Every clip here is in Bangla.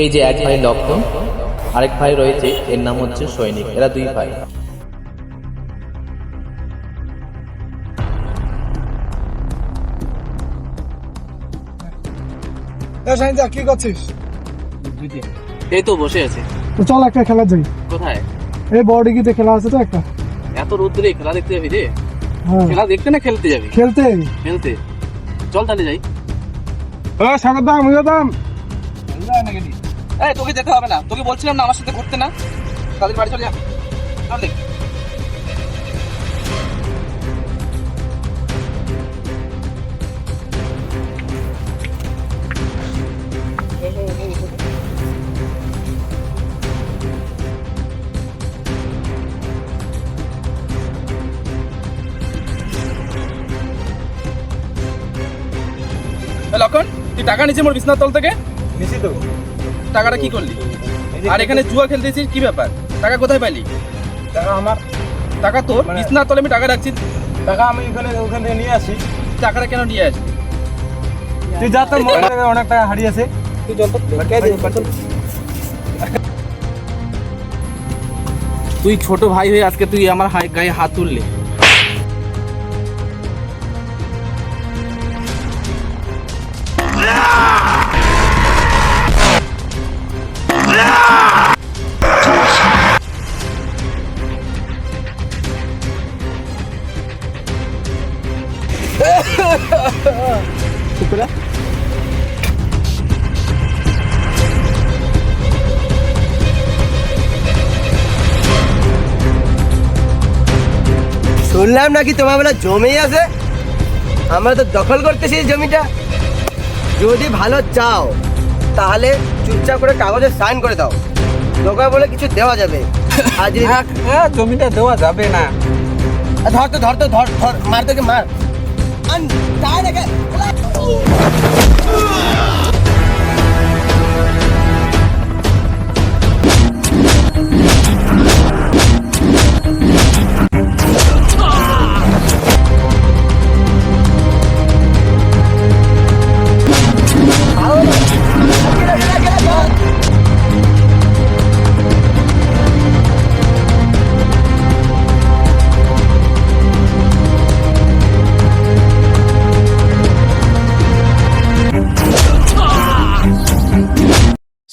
এই যে এক ভাই লক্ষণ, আরেক ভাই রয়েছে, এর নাম হচ্ছে সৈনিক। এরা দুই ভাই। কি করছিস? এই তো বসে আছে। তো চল একটা খেলা যাই। কোথায়? এই বড়ডিগিতে খেলা আছে তো একটা। এত রোদ্দুরে খেলা দেখতে যাবি রে? হ্যাঁ খেলা দেখতে না খেলতে যাবি? খেলতে। খেলতে চল তাহলে যাই। সাগর দাম মুজো দাম। এই তোকে যেতে হবে না, তোকে বলছিলাম না আমার সাথে ঘুরতে না, তাদের বাড়ি চলে যা। চল দেখ। লক্ষণ, তুই টাকা নিচ্ছিস মোর বিছনার তল থেকে? নিছি তো। টাকাটা কি করলি? আর এখানে জুয়া খেলতেছিস, কি ব্যাপার? টাকা কোথায় পাইলি? টাকা আমার। টাকা তোর? বিছনার তলে আমি টাকা রাখছি। টাকা আমি ওখান থেকে নিয়ে আসি। টাকাটা কেন নিয়ে আসবি? তুই যা, তোর অনেক টাকা হারিয়েছে। তুই চল তো। তুই ছোট ভাই হয়ে আজকে তুই আমার গায়ে হাত তুললি। শুনলাম নাকি তোমার বেলা জমি আছে, আমরা তো দখল করতেছি জমিটা। যদি ভালো চাও তাহলে চুপচাপ করে কাগজে সাইন করে দাও, দোকান বলে কিছু দেওয়া যাবে। আর যদি জমিটা দেওয়া যাবে না। ধর তো ধর তো ধর ধর, মার তোকে মার। তাই দেখে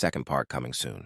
Second part coming soon.